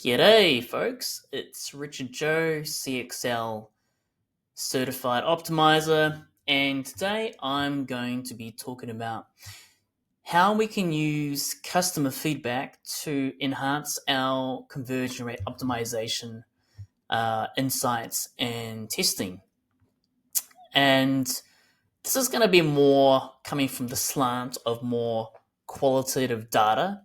G'day, folks. It's Richard Joe, CXL Certified Optimizer, and today I'm going to be talking about how we can use customer feedback to enhance our conversion rate optimization insights and testing. And this is going to be more coming from the slant of more qualitative data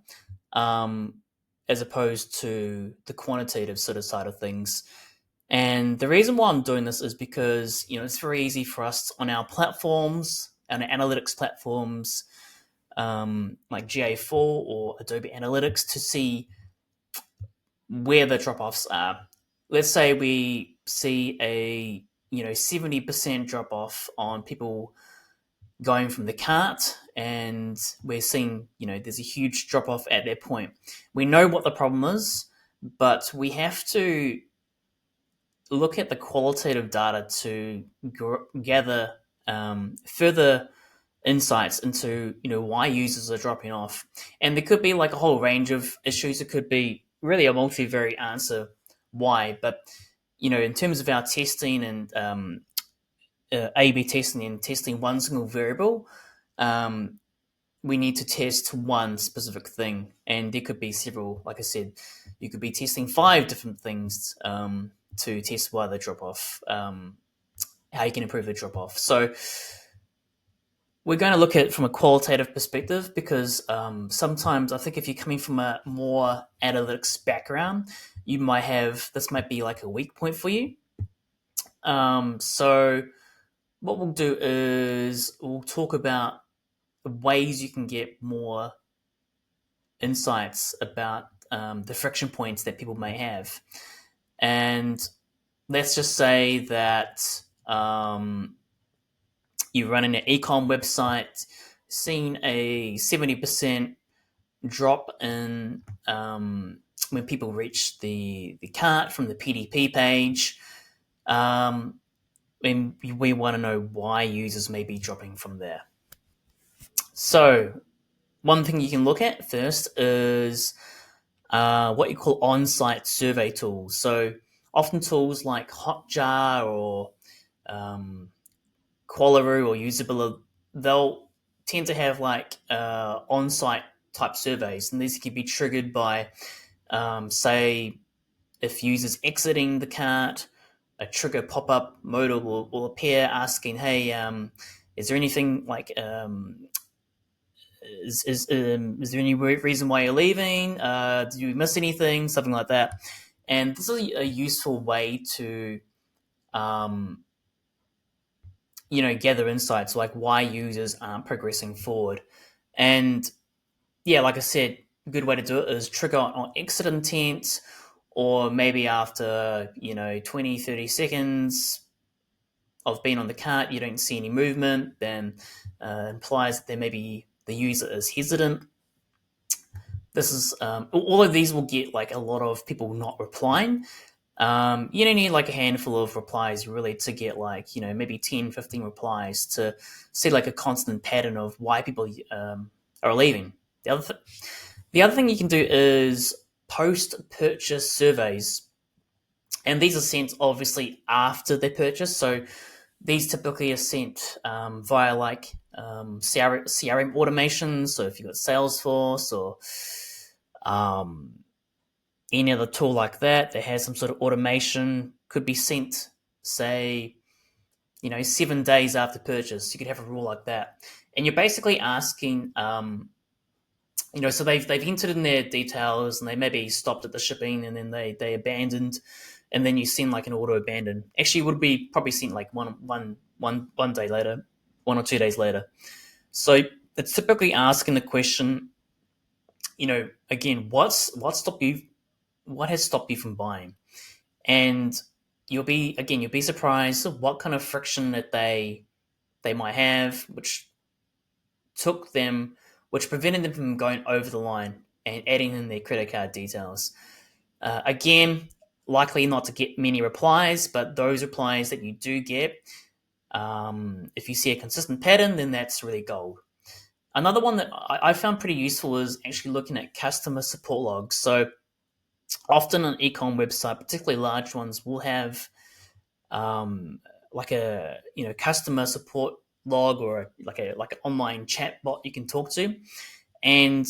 as opposed to the quantitative sort of side of things. And the reason why I'm doing this is because it's very easy for us on our platforms, on our analytics platforms, like GA4 or Adobe Analytics, to see where the drop-offs are. Let's say we see a 70% drop-off on people going from the cart, and we're seeing there's a huge drop-off at that point. We know what the problem is, but we have to look at the qualitative data to gather further insights into why users are dropping off. And there could be like a whole range of issues. It could be really a multivariate answer why, but in terms of our testing and A/B testing and testing one single variable, we need to test one specific thing, and there could be several. Like I said, you could be testing 5 different things to test why they drop off, how you can improve the drop off. So we're going to look at it from a qualitative perspective because sometimes I think if you're coming from a more analytics background, this might be like a weak point for you. So what we'll do is we'll talk about the ways you can get more insights about the friction points that people may have. And let's just say that you run an e-com website, seeing a 70% drop in when people reach the cart from the PDP page. And we want to know why users may be dropping from there. So one thing you can look at first is what you call on-site survey tools. So often tools like Hotjar or Qualaroo or Usability, they'll tend to have like on-site type surveys, and these can be triggered by, say, if users exiting the cart, a trigger pop-up mode will appear asking, "Hey, is there anything like is there any reason why you're leaving? Did you miss anything?" Something like that. And this is a useful way to gather insights like why users aren't progressing forward. And yeah, like I said, a good way to do it is trigger on exit intent, or maybe after 20, 30 seconds of being on the cart, you don't see any movement, then implies that there maybe the user is hesitant. This is all of these will get like a lot of people not replying. You don't need like a handful of replies really to get like maybe 10, 15 replies to see like a constant pattern of why people are leaving. The other thing you can do is post-purchase surveys, and these are sent obviously after they purchase. So these typically are sent via like CRM automations. So if you've got Salesforce or any other tool like that has some sort of automation, could be sent, say, 7 days after purchase. You could have a rule like that, and you're basically asking, so they've entered in their details, and they maybe stopped at the shipping, and then they abandoned, and then you send like an auto abandon. Actually, it would be probably sent like one day later, 1 or 2 days later. So it's typically asking the question, again, what has stopped you from buying? And you'll be surprised at what kind of friction that they might have, which prevented them from going over the line and adding in their credit card details. Again, likely not to get many replies, but those replies that you do get, if you see a consistent pattern, then that's really gold. Another one that I found pretty useful is actually looking at customer support logs. So often an ecom website, particularly large ones, will have um, like a customer support log, or like an online chat bot you can talk to. And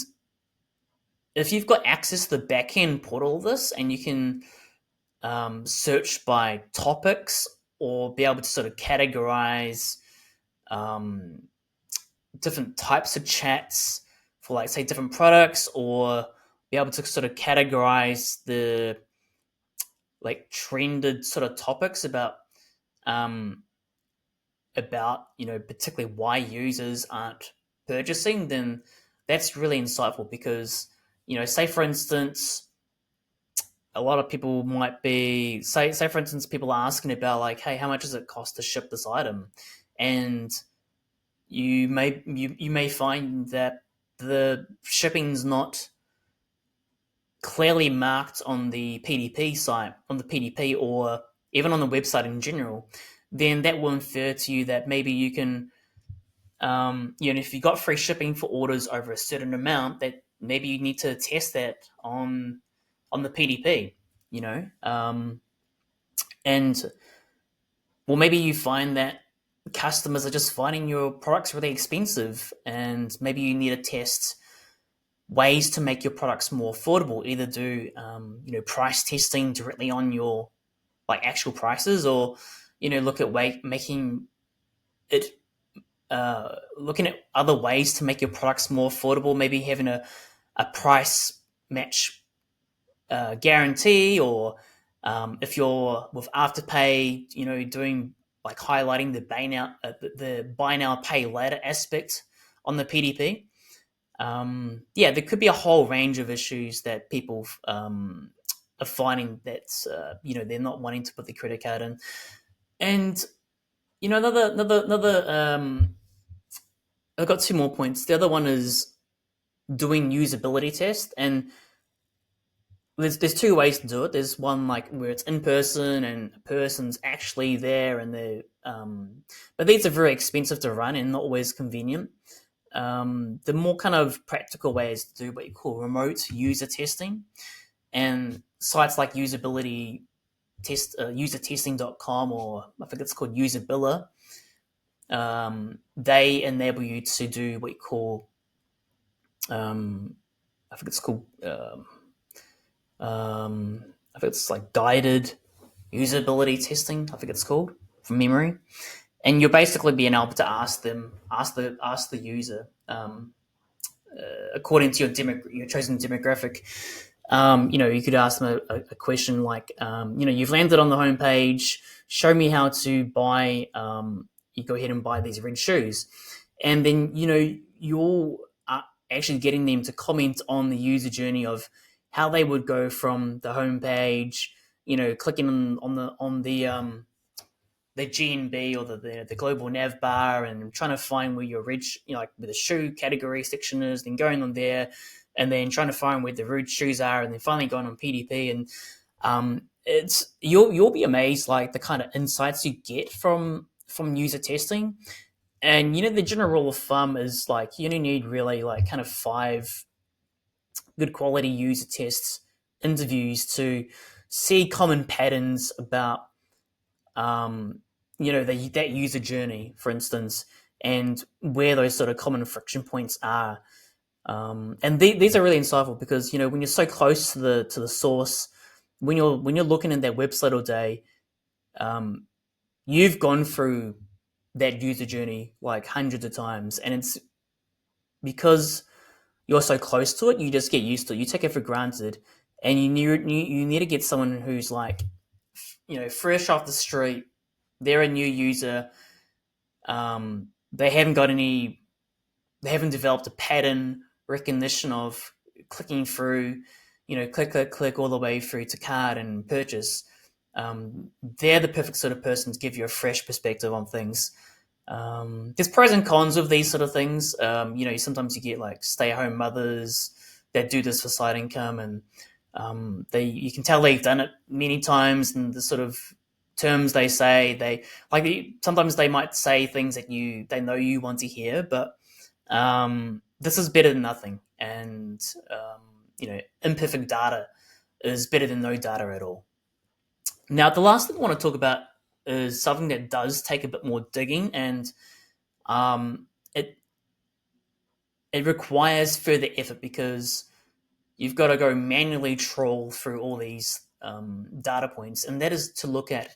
if you've got access to the backend portal of this, and you can search by topics, or be able to sort of categorize um, different types of chats for, like, say, different products, or be able to sort of categorize the like trended sort of topics um, about particularly why users aren't purchasing, then that's really insightful. Because say for instance, a lot of people might be, say for instance, people are asking about, like, hey, how much does it cost to ship this item? And you may find that the shipping's not clearly marked on the PDP site, on the PDP, or even on the website in general. Then that will infer to you that maybe you can, if you got free shipping for orders over a certain amount, that maybe you need to test that on the PDP. And well, maybe you find that customers are just finding your products really expensive, and maybe you need to test ways to make your products more affordable. Either do price testing directly on your like actual prices, or look at making it looking at other ways to make your products more affordable. Maybe having a price match guarantee, or if you're with Afterpay, doing like highlighting the buy now pay later aspect on the PDP. Yeah, there could be a whole range of issues that people are finding that they're not wanting to put the credit card in. And another I've got two more points. The other one is doing usability test. And there's two ways to do it. There's one like where it's in person and a person's actually there, and they but these are very expensive to run and not always convenient. The more kind of practical ways to do what you call remote user testing, and sites like usertesting.com, or I think it's called Usabilla. They enable you to do what you call I think it's called I think it's like guided usability testing, I think it's called, from memory. And you're basically being able to ask the user, according to your chosen demographic. You could ask them a question like, you've landed on the homepage. Show me how to buy. You go ahead and buy these red shoes, and then you're actually getting them to comment on the user journey of how they would go from the homepage, clicking the GNB, or the global nav bar, and trying to find where your red, like where the shoe category section is, then going on there, and then trying to find where the red shoes are, and then finally going on PDP. And it's you'll be amazed, like the kind of insights you get from user testing. And the general rule of thumb is like you only need really like kind of 5 good quality user tests interviews to see common patterns about that user journey, for instance, and where those sort of common friction points are. And these are really insightful because when you're so close to the source, when you're looking at that website all day, you've gone through that user journey like hundreds of times, and it's because you're so close to it, you just get used to it. You take it for granted, and you need to get someone who's like, fresh off the street. They're a new user. They haven't got any. They haven't developed a pattern recognition of clicking through, click, click, click all the way through to card and purchase. They're the perfect sort of person to give you a fresh perspective on things. There's pros and cons of these sort of things. Sometimes you get like stay-at-home mothers that do this for side income, and you can tell they've done it many times, and the sort of terms they say, sometimes they might say things that they know you want to hear, but this is better than nothing. And imperfect data is better than no data at all. Now, the last thing I want to talk about is something that does take a bit more digging, and um, it it requires further effort because you've got to go manually trawl through all these data points, and that is to look at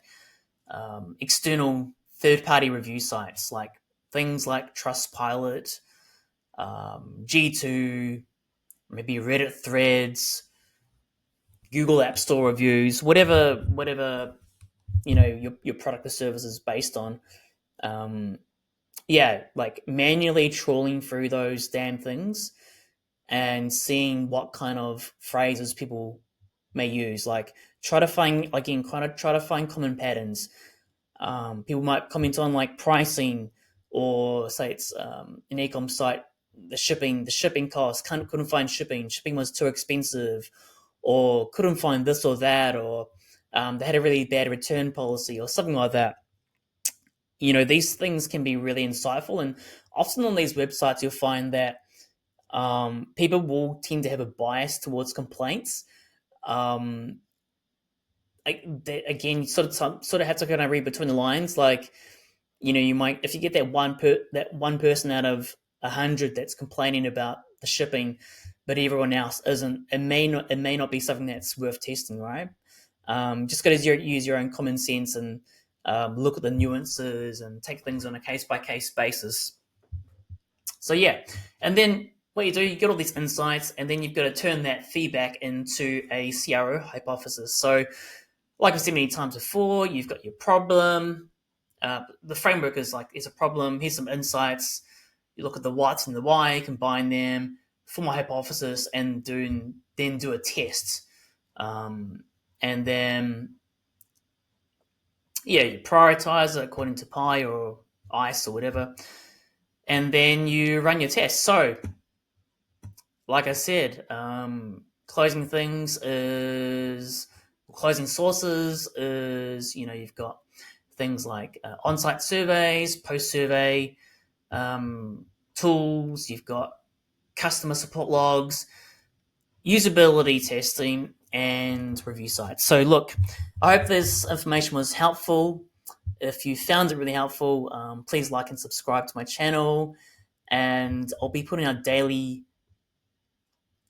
external third-party review sites like things like Trustpilot, G2, maybe Reddit threads, Google App Store reviews, whatever your product or service is based on. Um, yeah, like manually trawling through those damn things and seeing what kind of phrases people may use. Like try to find again, kind of try to find common patterns. People might comment on like pricing, or say it's an ecom site. The shipping cost couldn't find shipping. Shipping was too expensive, or couldn't find this or that, or they had a really bad return policy, or something like that. These things can be really insightful, and often on these websites you'll find that people will tend to have a bias towards complaints. Um, again, you sort of have to kind of read between the lines. Like, you might, if you get that one person out of 100 that's complaining about the shipping, but everyone else isn't. It may not be something that's worth testing, right? Just got to use your own common sense and look at the nuances and take things on a case by case basis. So yeah, and then what you do, you get all these insights, and then you've got to turn that feedback into a CRO hypothesis. So, like I've said many times before, you've got your problem. The framework is like, here's a problem, here's some insights. You look at the what and the why, combine them, form a hypothesis, and then do a test. And then, yeah, you prioritize it according to Pi or ICE or whatever, and then you run your test. So, like I said, closing sources is, you've got things like on-site surveys, post-survey tools. You've got customer support logs, usability testing, and review sites. So look, I hope this information was helpful. If you found it really helpful, please like and subscribe to my channel, and I'll be putting out daily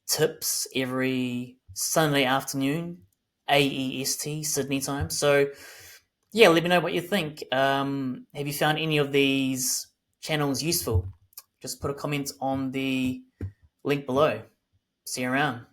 tips every Sunday afternoon, AEST, Sydney time. So yeah, let me know what you think. Have you found any of these channels useful? Just put a comment on the link below. See you around.